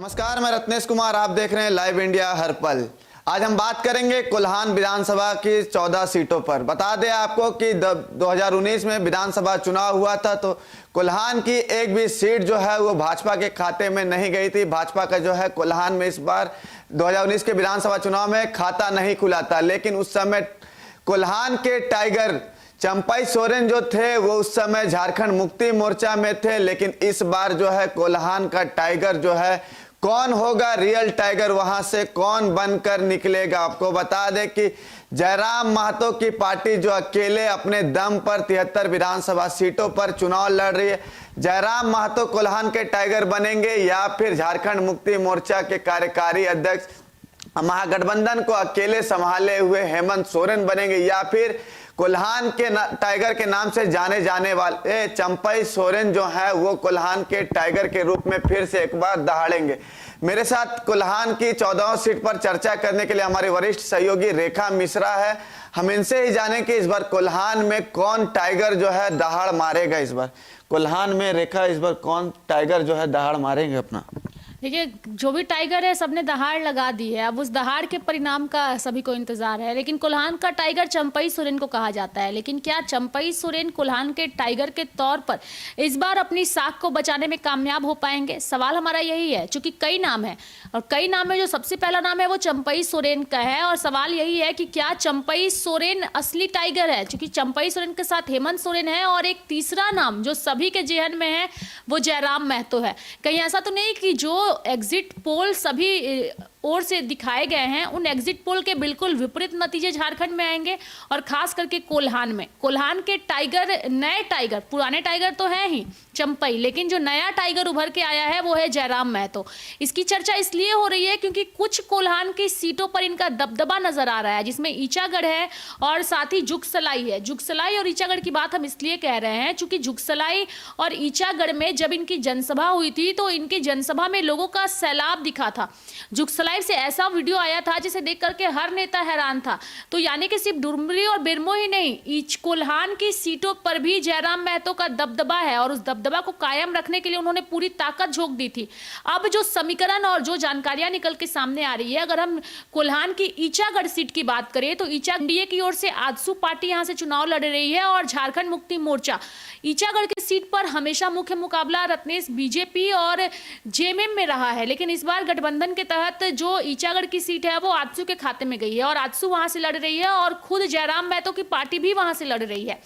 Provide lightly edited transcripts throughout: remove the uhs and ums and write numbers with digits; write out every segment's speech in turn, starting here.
नमस्कार, मैं रत्नेश कुमार, आप देख रहे हैं लाइव इंडिया हर पल। आज हम बात करेंगे कोल्हान विधानसभा की 14 सीटों पर। बता दें आपको कि 2019 में विधानसभा चुनाव हुआ था तो कोल्हान की एक भी सीट जो है वो भाजपा के खाते में नहीं गई थी। भाजपा का जो है कोल्हान में इस बार 2019 के विधानसभा चुनाव में खाता नहीं खुला था, लेकिन उस समय कोल्हान के टाइगर चंपई सोरेन जो थे वो उस समय झारखंड मुक्ति मोर्चा में थे। लेकिन इस बार जो है कोल्हान का टाइगर जो है कौन होगा रियल टाइगर, वहां से कौन बनकर निकलेगा। आपको बता दें कि जयराम महतो की पार्टी जो अकेले अपने दम पर 73 विधानसभा सीटों पर चुनाव लड़ रही है। जयराम महतो कोल्हान के टाइगर बनेंगे या फिर झारखंड मुक्ति मोर्चा के कार्यकारी अध्यक्ष महागठबंधन को अकेले संभाले हुए हेमंत सोरेन बनेंगे, या फिर कोल्हान के टाइगर के नाम से जाने जाने वाले चंपई सोरेन जो है वो कोल्हान के टाइगर के रूप में फिर से एक बार दहाड़ेंगे। मेरे साथ कोल्हान की 14 सीट पर चर्चा करने के लिए हमारे वरिष्ठ सहयोगी रेखा मिश्रा है। हम इनसे ही जानें कि इस बार कोल्हान में कौन टाइगर जो है दहाड़ मारेगा। इस बार कोल्हान में रेखा, इस बार कौन टाइगर जो है दहाड़ मारेंगे अपना? देखिए, जो भी टाइगर है सबने दहाड़ लगा दी है। अब उस दहाड़ के परिणाम का सभी को इंतजार है। लेकिन कोल्हान का टाइगर चंपई सोरेन को कहा जाता है। लेकिन क्या चंपई सोरेन कोल्हान के टाइगर के तौर पर इस बार अपनी साख को बचाने में कामयाब हो पाएंगे? सवाल हमारा यही है, क्योंकि कई नाम है और कई नाम है। जो सबसे पहला नाम है वो चंपई सोरेन का है और सवाल यही है कि क्या चंपई सोरेन असली टाइगर है, क्योंकि चंपई सोरेन के साथ हेमंत सोरेन है और एक तीसरा नाम जो सभी के जेहन में है वो जयराम महतो है। कहीं ऐसा तो नहीं कि जो एग्जिट पोल सभी ओर से दिखाए गए हैं उन एग्जिट पोल के बिल्कुल विपरीत नतीजे झारखंड में आएंगे? और खास करके कोल्हान में, कोल्हान के टाइगर, नए टाइगर, पुराने टाइगर तो है ही चंपई, लेकिन जो नया टाइगर उभर के आया है वो है जयराम महतो। इसकी चर्चा इसलिए हो रही है क्योंकि कुछ कोल्हान की सीटों पर इनका दबदबा नजर आ रहा है, जिसमें ईचागढ़ है और साथ ही जुगसलाई है। जुगसलाई और ईचागढ़ की बात हम इसलिए कह रहे हैं क्योंकि जुगसलाई और ईचागढ़ में जब इनकी जनसभा हुई थी तो इनकी जनसभा में लोगों का सैलाब दिखा था। जुगसलाई से ऐसा वीडियो आया था जिसे देख करके हर नेता हैरान था। तो यानी कि सिर्फ डुमरी और बिरमो ही नहीं, कोल्हान की सीटों पर भी जयराम महतो का दबदबा है और उस दबदबा को कायम रखने के लिए उन्होंने पूरी ताकत झोंक दी थी। अब जो समीकरण और जो जानकारियां निकल के सामने आ रही है, अगर हम कोल्हान की ईचागढ़ सीट की बात करें तो एनडीए की ओर से आजसू पार्टी यहां से चुनाव लड़ रही है और झारखंड मुक्ति मोर्चा ईचागढ़ की सीट पर हमेशा मुख्य मुकाबला रत्नेश बीजेपी और जेएमएम में रहा है। लेकिन इस बार गठबंधन के तहत जो ईचागढ़ की सीट है वो आजसू के खाते में गई है और आजसू वहां से लड़ रही है और खुद जयराम महतो की पार्टी भी वहां से लड़ रही है।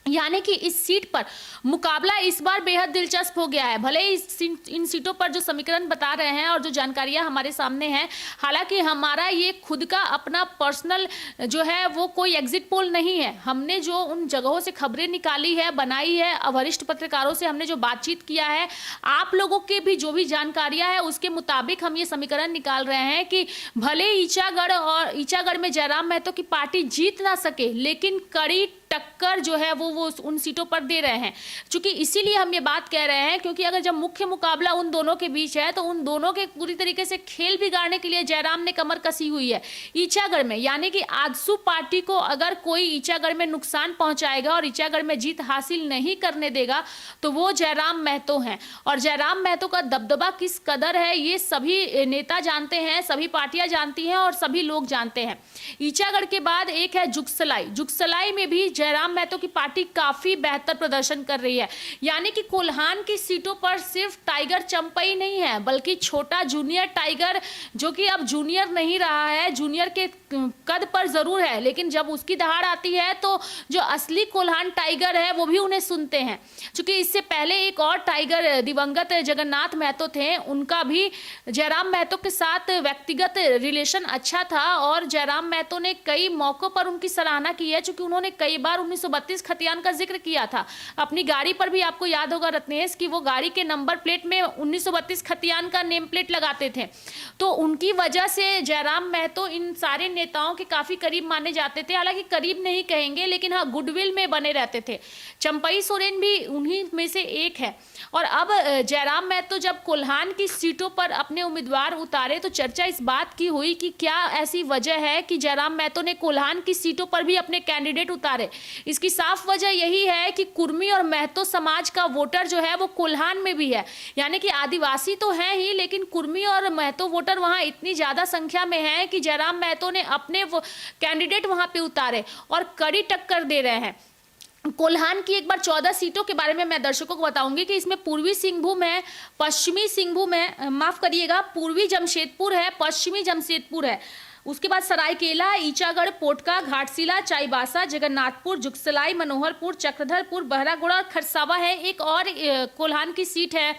यानी कि इस सीट पर मुकाबला इस बार बेहद दिलचस्प हो गया है। भले ही इन सीटों पर जो समीकरण बता रहे हैं और जो जानकारियां हमारे सामने हैं, हालांकि हमारा ये खुद का अपना पर्सनल जो है वो कोई एग्जिट पोल नहीं है। हमने जो उन जगहों से खबरें निकाली है, बनाई है, वरिष्ठ पत्रकारों से हमने जो बातचीत किया है, आप लोगों के भी जो भी जानकारियां है उसके मुताबिक हम ये समीकरण निकाल रहे हैं कि भले ईचागढ़ में जयराम महतो की पार्टी जीत ना सके, लेकिन कड़ी टक्कर जो है वो उन सीटों पर दे रहे हैं। क्योंकि इसीलिए हम ये बात कह रहे हैं क्योंकि अगर जब मुख्य मुकाबला उन दोनों के बीच है तो उन दोनों के पूरी तरीके से खेल बिगाड़ने के लिए जयराम ने कमर कसी हुई है ईचागढ़ में। यानी कि आजसू पार्टी को अगर कोई ईचागढ़ में नुकसान पहुंचाएगा और ईचागढ़ में जीत हासिल नहीं करने देगा तो वो जयराम महतो हैं। और जयराम महतो का दबदबा किस कदर है ये सभी नेता जानते हैं, सभी पार्टियां जानती हैं और सभी लोग जानते हैं। ईचागढ़ के बाद एक है जुगसलाई। जुगसलाई में भी जयराम महतो की पार्टी काफी बेहतर प्रदर्शन कर रही है। यानी कि कोल्हान की सीटों पर सिर्फ टाइगर चंपई नहीं है बल्कि छोटा जूनियर टाइगर, जो कि अब जूनियर नहीं रहा है, जूनियर के कद पर जरूर है, लेकिन जब उसकी दहाड़ आती है तो जो असली कोल्हान टाइगर है वो भी उन्हें सुनते हैं। क्योंकि इससे पहले एक और टाइगर दिवंगत जगन्नाथ महतो थे, उनका भी जयराम महतो के साथ व्यक्तिगत रिलेशन अच्छा था और जयराम महतो ने कई मौकों पर उनकी सराहना की है, क्योंकि उन्होंने कई बार 1932 खतियान का जिक्र किया था अपनी गाड़ी पर भी। आपको याद होगा रत्नेश कि वो गाड़ी के नंबर प्लेट में 1932 खतियान का नेम प्लेट लगाते थे। तो उनकी वजह से जयराम महतो इन सारे नेताओं के काफी करीब माने जाते थे, हालांकि करीब नहीं कहेंगे लेकिन हाँ गुडविल में बने रहते थे। चंपई सोरेन भी उन्हीं में से एक है। और अब जयराम महतो जब कोल्हान की सीटों पर अपने उम्मीदवार उतारे तो चर्चा इस बात की हुई कि क्या ऐसी वजह है कि जयराम महतो ने कोल्हान की सीटों पर भी अपने कैंडिडेट उतारे। इसकी साफ वजह यही है कि कुर्मी और महतो समाज का वोटर जो है वो कोल्हान में भी है, यानी कि आदिवासी तो है ही लेकिन कुर्मी और महतो वोटर वहां इतनी ज्यादा संख्या में है कि जयराम महतो ने अपने वो कैंडिडेट वहां पे उतारे और कड़ी टक्कर दे रहे हैं। कोल्हान की एक बार 14 सीटों के बारे में मैं दर्शकों को बताऊंगी कि इसमें पूर्वी सिंहभूम है, पश्चिमी सिंहभूम है, माफ करिएगा पूर्वी जमशेदपुर है, पश्चिमी जमशेदपुर है, उसके बाद सरायकेला, ईचागढ़, पोटका, घाटशिला, चाईबासा, जगन्नाथपुर, जुगसलाई, मनोहरपुर, चक्रधरपुर, बहरागोड़ा और खरसावा है। एक और कोल्हान की सीट है,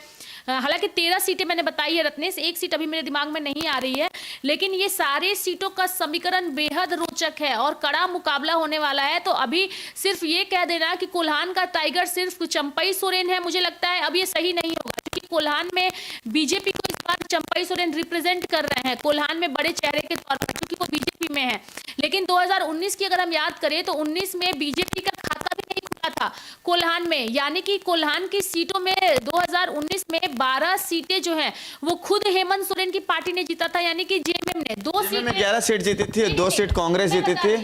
हालांकि 13 सीटें मैंने बताई है रत्नेश, एक सीट अभी मेरे दिमाग में नहीं आ रही है, लेकिन ये सारे सीटों का समीकरण बेहद रोचक है और कड़ा मुकाबला होने वाला है। तो अभी सिर्फ ये कह देना कि कोल्हान का टाइगर सिर्फ चंपई सोरेन है, मुझे लगता है अब ये सही नहीं होगा, क्योंकि कोल्हान में बीजेपी को इस बार चंपई सोरेन रिप्रेजेंट कर रहे हैं कोल्हान में बड़े चेहरे के तौर पर, क्योंकि वो बीजेपी में है। लेकिन 2019 की अगर हम याद करें तो 19 में बीजेपी का खाता भी नहीं खुला था कोल्हान में, यानी कि कोल्हान की सीटों में 2019 में 12 सीटें जो हैं वो खुद हेमंत सोरेन की पार्टी ने जीता था, यानी कि जेएमएम ने 2 सीटें 11 सीट जीती थी, 2 सीट कांग्रेस जीती थी।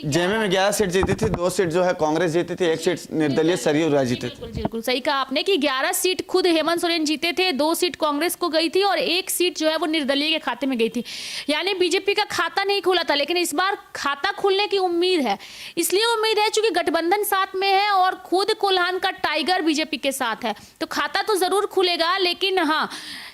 जेएमएम में 11 सीट जीती थी, 2 सीट जो है कांग्रेस जीती थी, 1 सीट निर्दलीय सरयू राय जीते थे। बिल्कुल सही कहा आपने कि 11 सीट खुद हेमंत सोरेन जीते थे, 2 सीट कांग्रेस को गई थी और 1 सीट जो है वो निर्दलीय के खाते में गई थी, यानी बीजेपी का खाता नहीं खुला था। लेकिन इस बार खाता खुलने की उम्मीद है, इसलिए उम्मीद है चूंकि गठबंधन साथ में है और खुद कोल्हान का टाइगर बीजेपी के साथ है, तो खाता तो जरूर खुलेगा। लेकिन हाँ,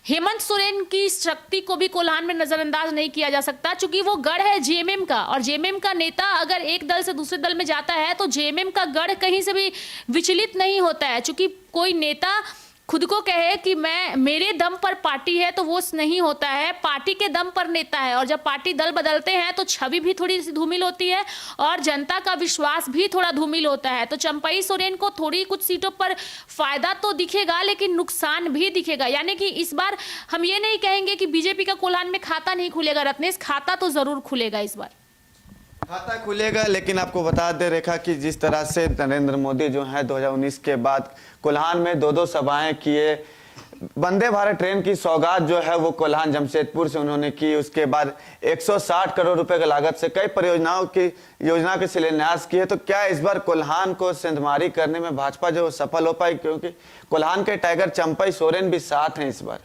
हेमंत सोरेन की शक्ति को भी कोल्हान में नजरअंदाज नहीं किया जा सकता, क्योंकि वो गढ़ है जेएमएम का, और जेएमएम का नेता अगर एक दल से दूसरे दल में जाता है तो जेएमएम का गढ़ कहीं से भी विचलित नहीं होता है। क्योंकि कोई नेता खुद को कहे कि मैं मेरे दम पर पार्टी है तो वो नहीं होता है, पार्टी के दम पर नेता है। और जब पार्टी दल बदलते हैं तो छवि भी थोड़ी सी धूमिल होती है और जनता का विश्वास भी थोड़ा धूमिल होता है। तो चंपई सोरेन को थोड़ी कुछ सीटों पर फायदा तो दिखेगा लेकिन नुकसान भी दिखेगा, यानी कि इस बार हम ये नहीं कहेंगे कि बीजेपी का कोल्हान में खाता नहीं खुलेगा रत्नेश, खाता तो जरूर खुलेगा इस बार, खाता खुलेगा। लेकिन आपको बता दे रेखा कि जिस तरह से नरेंद्र मोदी जो है 2019 के बाद कोल्हान में 2-2 सभाएं किए, वंदे भारत ट्रेन की सौगात जो है वो कोल्हान जमशेदपुर से उन्होंने की, उसके बाद 160 करोड़ रुपए की लागत से कई परियोजनाओं की योजना के शिलान्यास किए। तो क्या इस बार कोल्हान को सेंधमारी करने में भाजपा जो सफल हो पाई, क्योंकि कोल्हान के टाइगर चंपई सोरेन भी साथ हैं इस बार?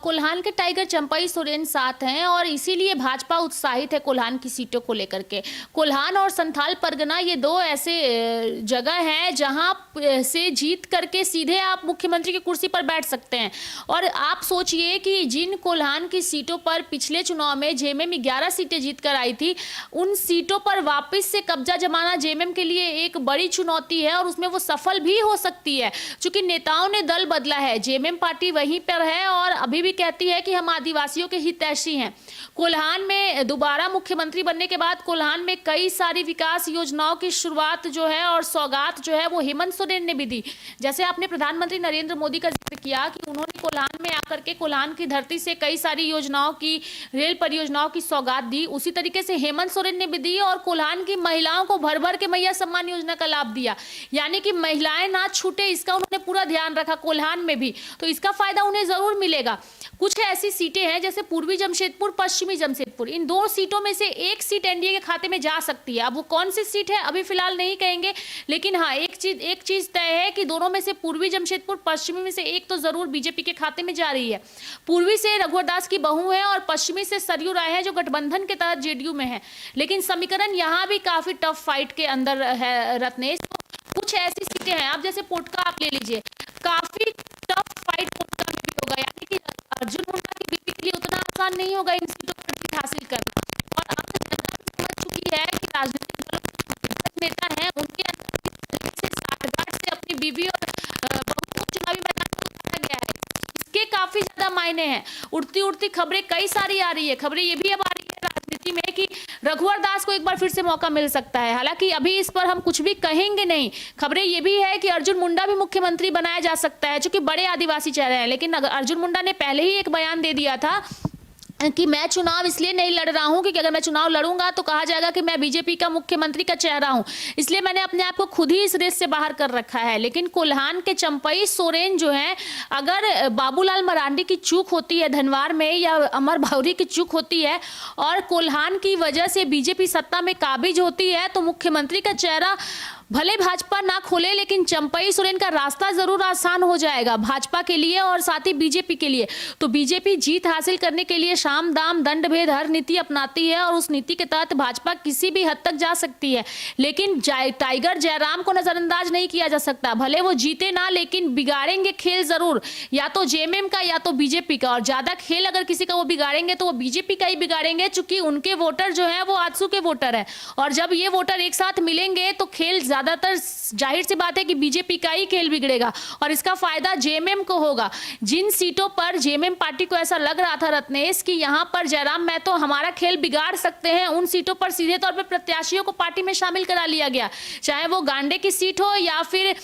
कोल्हान के टाइगर चंपई सोरेन साथ हैं और इसीलिए भाजपा उत्साहित है कोल्हान की सीटों को लेकर के। कोल्हान और संथाल परगना ये 2 ऐसे जगह हैं जहां से जीत करके सीधे आप मुख्यमंत्री की कुर्सी पर बैठ सकते हैं। और आप सोचिए कि जिन कोल्हान की सीटों पर पिछले चुनाव में जेएमएम 11 सीटें जीत कर आई थी, उन सीटों पर वापस से कब्जा जमाना जेएमएम के लिए एक बड़ी चुनौती है और उसमें वो सफल भी हो सकती है, क्योंकि नेताओं ने दल बदला है, जेएमएम पार्टी वहीं पर है और अभी भी कहती है कि हम आदिवासियों के हितैषी हैं। कोल्हान में दोबारा मुख्यमंत्री बनने के बाद कोल्हान में कई सारी विकास योजनाओं की शुरुआत जो है और सौगात जो है वो हेमंत सोरेन ने भी दी। जैसे आपने प्रधानमंत्री नरेंद्र मोदी का जिक्र किया कि उन्होंने कोल्हान में आकर के कोल्हान की धरती से कई सारी योजनाओं की, रेल परियोजनाओं की सौगात दी, उसी तरीके से हेमंत सोरेन ने भी दी और कोल्हान की महिलाओं को भर भर के मैया सम्मान योजना का लाभ दिया, यानी कि महिलाएं ना छूटे इसका उन्होंने पूरा ध्यान रखा कोल्हान में भी, तो इसका फायदा उन्हें जरूर मिलेगा। कुछ ऐसी सीटें हैं जैसे पूर्वी जमशेदपुर, पश्चिमी जमशेदपुर, इन 2 सीटों में से एक सीट एनडीए के खाते में जा सकती है। अब वो कौन सी सीट है अभी फिलहाल नहीं कहेंगे, लेकिन हाँ एक चीज तय है कि दोनों में से पूर्वी जमशेदपुर, पश्चिमी में से एक तो जरूर बीजेपी के खाते में जा रही है। पूर्वी से रघुवर दास की बहू है और पश्चिमी से सरयू राय है जो गठबंधन के तहत जेडीयू में है, लेकिन समीकरण यहाँ भी काफी टफ फाइट के अंदर है रत्नेश। कुछ ऐसी सीटें हैं, आप जैसे पोटका आप ले लीजिए, काफी टफ फाइट पोटका में भी होगा, यानी कि अर्जुन मुंडा की बीपी के लिए उतना आसान नहीं होगा इन सीटों पर जीत हासिल करना। और अब जनता समझ चुकी है कि राजनीतिक दलों के नेता हैं उनके अंदर से साठगांठ से अपनी बीवी और बहू को चुनावी मैदान में उतारा गया है, इसके काफी ज्यादा मायने हैं। उड़ती उड़ती खबरें कई सारी आ रही है, खबरें ये भी अब आ रही है राजनीति में कि रघुवर दास को एक बार फिर से मौका मिल सकता है। हालांकि अभी इस पर हम कुछ भी कहेंगे नहीं, खबरें ये भी है कि अर्जुन मुंडा भी मुख्यमंत्री बनाया जा सकता है, क्योंकि बड़े आदिवासी चेहरे हैं। लेकिन अर्जुन मुंडा ने पहले ही एक बयान दे दिया था कि मैं चुनाव इसलिए नहीं लड़ रहा हूं क्योंकि अगर मैं चुनाव लड़ूंगा तो कहा जाएगा कि मैं बीजेपी का मुख्यमंत्री का चेहरा हूं, इसलिए मैंने अपने आप को खुद ही इस रेस से बाहर कर रखा है। लेकिन कोल्हान के चंपई सोरेन जो हैं, अगर बाबूलाल मरांडी की चूक होती है धनवार में या अमर भावरी की चूक होती है और कोल्हान की वजह से बीजेपी सत्ता में काबिज होती है, तो मुख्यमंत्री का चेहरा भले भाजपा ना खोले लेकिन चंपई सोरेन का रास्ता जरूर आसान हो जाएगा भाजपा के लिए और साथ ही बीजेपी के लिए। तो बीजेपी जीत हासिल करने के लिए साम दाम दंड भेद हर नीति अपनाती है और उस नीति के तहत भाजपा किसी भी हद तक जा सकती है। लेकिन टाइगर जयराम को नजरअंदाज नहीं किया जा सकता। भले वो जीते ना, लेकिन बिगाड़ेंगे खेल जरूर, या तो जेएमएम का या तो बीजेपी का। और ज्यादा खेल अगर किसी का वो बिगाड़ेंगे तो वो बीजेपी का ही बिगाड़ेंगे, चूंकि उनके वोटर जो है वो आजसू के वोटर है। और जब ये वोटर एक साथ मिलेंगे तो खेल ज्यादातर जाहिर सी बात है कि बीजेपी का ही खेल बिगड़ेगा और इसका फायदा जेएमएम को होगा। जिन सीटों पर जेएमएम पार्टी को ऐसा लग रहा था रत्नेश कि यहां पर जयराम महतो हमारा खेल बिगाड़ सकते हैं, उन सीटों पर सीधे तौर पर प्रत्याशियों को पार्टी में शामिल करा लिया गया, चाहे वो गांडे की सीट हो या फिर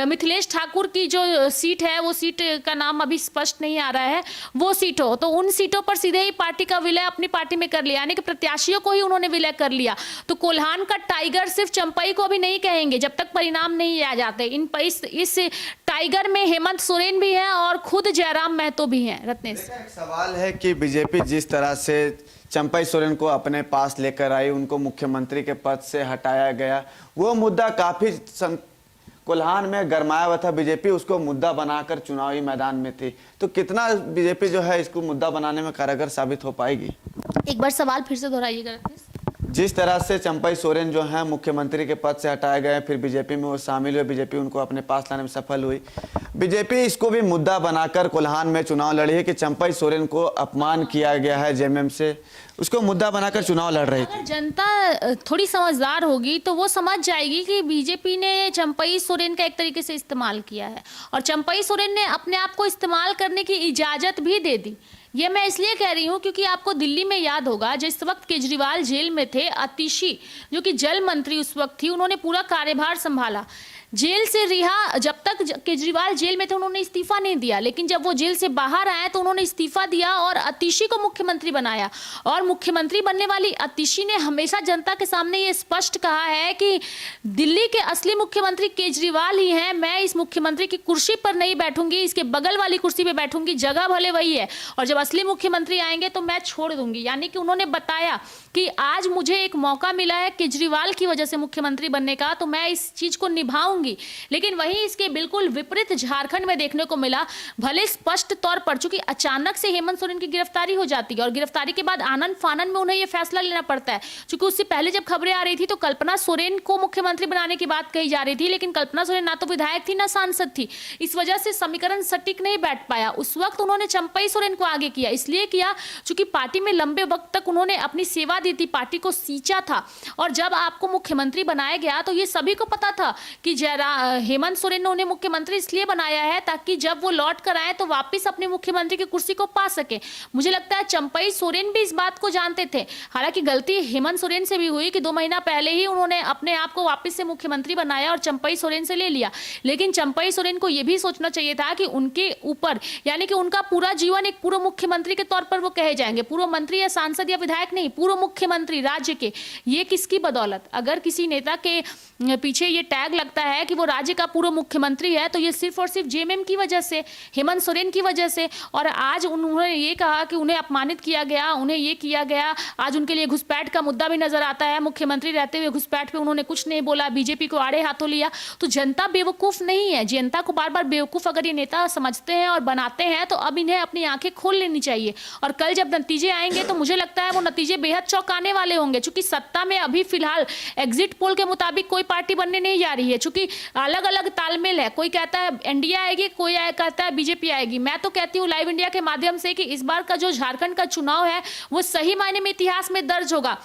मिथिलेश ठाकुर की जो सीट है, वो सीट का नाम अभी स्पष्ट नहीं आ रहा है, वो सीट हो, तो उन सीटों पर सीधे ही पार्टी का विलय अपनी पार्टी में कर लिया, यानी कि प्रत्याशियों को ही उन्होंने विलय कर लिया। तो कोल्हान का टाइगर सिर्फ चंपई को अभी नहीं कहेंगे जब तक परिणाम नहीं आ जाते। इस टाइगर में हेमंत सोरेन भी है और खुद जयराम महतो भी हैं। रत्नेश, एक सवाल है कि बीजेपी जिस तरह से चंपई सोरेन को अपने पास लेकर आई, उनको मुख्यमंत्री के पद से हटाया गया, वो मुद्दा काफी कोल्हान में गरमाया हुआ था। बीजेपी उसको मुद्दा बनाकर चुनावी मैदान में थी, तो कितना बीजेपी जो है इसको मुद्दा बनाने में कारगर साबित हो पाएगी? एक बार सवाल फिर से दोहराइएगा। जिस तरह से चंपई सोरेन जो है मुख्यमंत्री के पद से हटाए गए, फिर बीजेपी में वो शामिल हुए, बीजेपी उनको अपने पास लाने में सफल हुई, बीजेपी इसको भी मुद्दा बनाकर कोल्हान में चुनाव लड़ी है कि चंपई सोरेन को अपमान किया गया है जेएमएम से, उसको मुद्दा बनाकर चुनाव लड़ रही थी। अगर जनता थोड़ी समझदार होगी तो वो समझ जाएगी कि बीजेपी ने चंपई सोरेन का एक तरीके से इस्तेमाल किया है और चंपई सोरेन ने अपने आप को इस्तेमाल करने की इजाजत भी दे दी। ये मैं इसलिए कह रही हूँ क्योंकि आपको दिल्ली में याद होगा जिस वक्त केजरीवाल जेल में थे, अतिशी जो कि जल मंत्री उस वक्त थी, उन्होंने पूरा कार्यभार संभाला। जेल से रिहा, जब तक केजरीवाल जेल में थे उन्होंने इस्तीफा नहीं दिया, लेकिन जब वो जेल से बाहर आए तो उन्होंने इस्तीफा दिया और अतिशी को मुख्यमंत्री बनाया। और मुख्यमंत्री बनने वाली अतिशी ने हमेशा जनता के सामने ये स्पष्ट कहा है कि दिल्ली के असली मुख्यमंत्री केजरीवाल ही हैं, मैं इस मुख्यमंत्री की कुर्सी पर नहीं बैठूंगी, इसके बगल वाली कुर्सी पर बैठूंगी, जगह भले वही है, और जब असली मुख्यमंत्री आएंगे तो मैं छोड़ दूंगी। यानी कि उन्होंने बताया कि आज मुझे एक मौका मिला है केजरीवाल की वजह से मुख्यमंत्री बनने का, तो मैं इस चीज को निभाऊंगी। लेकिन वहीं इसके बिल्कुल विपरीत झारखंड में देखने को मिला। भले स्पष्ट तौर पर चूंकि अचानक से हेमंत सोरेन की गिरफ्तारी हो जाती है और गिरफ्तारी के बाद आनंद फानन में उन्हें यह फैसला लेना पड़ता है, क्योंकि उससे पहले जब खबरें आ रही थी तो कल्पना सोरेन को मुख्यमंत्री बनाने की बात कही जा रही थी, लेकिन कल्पना सोरेन ना तो विधायक थी ना सांसद थी, इस वजह से समीकरण सटीक नहीं बैठ पाया। उस वक्त उन्होंने चंपई सोरेन को आगे किया, इसलिए किया चूंकि पार्टी में लंबे वक्त तक उन्होंने अपनी सेवा दी थी, पार्टी को सींचा था। और जब आपको मुख्यमंत्री बनाया गया तो ये सभी को पता था कि हेमंत सोरेन ने उन्हें मुख्यमंत्री इसलिए बनाया है ताकि जब वो लौट कर आए तो वापस अपने मुख्यमंत्री की कुर्सी को पा सके। मुझे लगता है चंपई सोरेन भी इस बात को जानते थे। हालांकि गलती हेमंत सोरेन से भी हुई कि 2 महीना पहले ही उन्होंने अपने आप को वापस से मुख्यमंत्री बनाया और चंपई सोरेन से ले लिया, लेकिन चंपई सोरेन को यह भी सोचना चाहिए था कि उनके ऊपर, यानी कि उनका पूरा जीवन एक पूर्व मुख्यमंत्री के तौर पर वो कहे जाएंगे, पूर्व मंत्री या सांसद या विधायक नहीं, पूर्व मुख्यमंत्री राज्य के। ये किसकी बदौलत? अगर किसी नेता के पीछे ये टैग लगता है कि वो राज्य का पूर्व मुख्यमंत्री है तो ये सिर्फ और सिर्फ जेएमएम की वजह से, हेमंत सोरेन की वजह से। और आज उन्होंने ये कहा कि उन्हें अपमानित किया गया, उन्हें ये किया गया। आज उनके लिए घुसपैठ का मुद्दा भी नजर आता है, मुख्यमंत्री रहते हुए घुसपैठ पे उन्होंने कुछ नहीं बोला, बीजेपी को आड़े हाथों लिया। तो जनता बेवकूफ नहीं है, जनता को बार बार बेवकूफ अगर ये नेता समझते हैं और बनाते हैं तो अब इन्हें अपनी आंखें खोल लेनी चाहिए। और कल जब नतीजे आएंगे तो मुझे लगता है वो नतीजे बेहद चौंकाने वाले होंगे, चूंकि सत्ता में अभी फिलहाल एग्जिट पोल के मुताबिक कोई पार्टी बनने नहीं जा रही है, चूंकि अलग अलग तालमेल है। कोई कहता है एनडीए आएगी, कोई कहता है बीजेपी आएगी। मैं तो कहती हूँ लाइव इंडिया के माध्यम से कि इस बार का जो झारखंड का चुनाव है वो सही मायने में इतिहास में दर्ज होगा।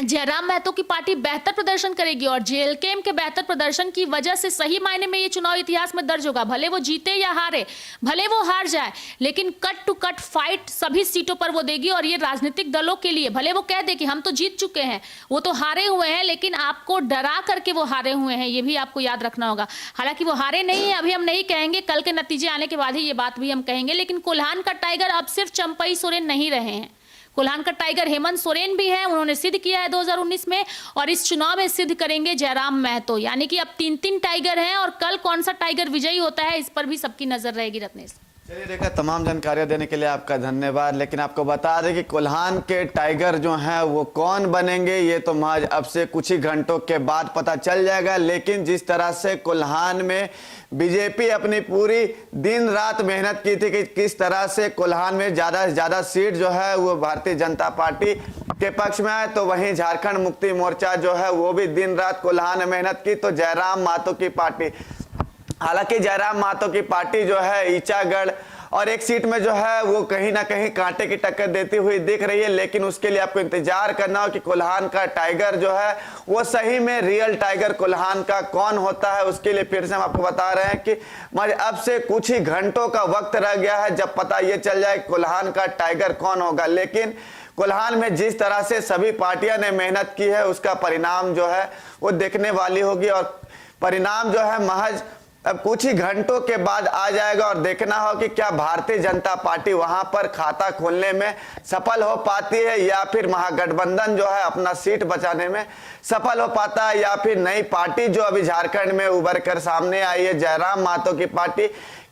जयराम महतो की पार्टी बेहतर प्रदर्शन करेगी और जेएलकेएम के बेहतर प्रदर्शन की वजह से सही मायने में ये चुनाव इतिहास में दर्ज होगा। भले वो जीते या हारे, भले वो हार जाए, लेकिन कट टू कट फाइट सभी सीटों पर वो देगी। और ये राजनीतिक दलों के लिए, भले वो कह दे कि हम तो जीत चुके हैं, वो तो हारे हुए हैं, लेकिन आपको डरा करके वो हारे हुए हैं, ये भी आपको याद रखना होगा। हालांकि वो हारे नहीं है, अभी हम नहीं कहेंगे, कल के नतीजे आने के बाद ही ये बात भी हम कहेंगे। लेकिन कोल्हान का टाइगर अब सिर्फ चंपई सोरेन नहीं रहे हैं, कोल्हान का टाइगर हेमंत सोरेन भी है, उन्होंने सिद्ध किया है 2019 में, और इस चुनाव में सिद्ध करेंगे जयराम महतो। यानी कि अब 3-3 टाइगर हैं, और कल कौन सा टाइगर विजयी होता है इस पर भी सबकी नजर रहेगी। रत्नेश, चलिए रेखा, तमाम जानकारियां देने के लिए आपका धन्यवाद। लेकिन आपको बता दें कि कोल्हान के टाइगर जो हैं वो कौन बनेंगे ये तो महज अब से कुछ ही घंटों के बाद पता चल जाएगा। लेकिन जिस तरह से कोल्हान में बीजेपी अपनी पूरी दिन रात मेहनत की थी कि किस तरह से कोल्हान में ज़्यादा से ज़्यादा सीट जो है वो भारतीय जनता पार्टी के पक्ष में आए, तो वहीं झारखंड मुक्ति मोर्चा जो है वो भी दिन रात कोल्हान में मेहनत की। तो जयराम महतो की पार्टी, हालांकि जयराम महतो की पार्टी जो है ईचागढ़ और एक सीट में जो है वो कहीं ना कहीं कांटे की टक्कर देती हुई दिख रही है। लेकिन उसके लिए आपको इंतजार करना हो कि कोल्हान का टाइगर जो है वो सही में रियल टाइगर कोल्हान का कौन होता है। उसके लिए फिर से हम आपको बता रहे हैं कि अब से कुछ ही घंटों का वक्त रह गया है जब पता ये चल जाए कोल्हान का टाइगर कौन होगा। लेकिन कोल्हान में जिस तरह से सभी पार्टियां ने मेहनत की है उसका परिणाम जो है वो देखने वाली होगी, और परिणाम जो है महज अब कुछ ही घंटों के बाद आ जाएगा। और देखना हो कि क्या भारतीय जनता पार्टी वहां पर खाता खोलने में सफल हो पाती है, या फिर महागठबंधन जो है अपना सीट बचाने में सफल हो पाता है, या फिर नई पार्टी जो अभी झारखंड में उभर कर सामने आई है जयराम महतो की पार्टी,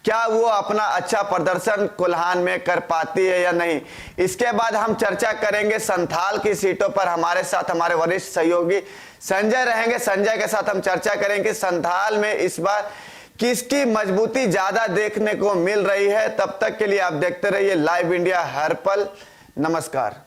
क्या वो अपना अच्छा प्रदर्शन कोल्हान में कर पाती है या नहीं। इसके बाद हम चर्चा करेंगे संथाल की सीटों पर। हमारे साथ हमारे वरिष्ठ सहयोगी संजय रहेंगे। संजय के साथ हम चर्चा करेंगे संथाल में इस बार किसकी मजबूती ज्यादा देखने को मिल रही है। तब तक के लिए आप देखते रहिए लाइव इंडिया हर पल। नमस्कार।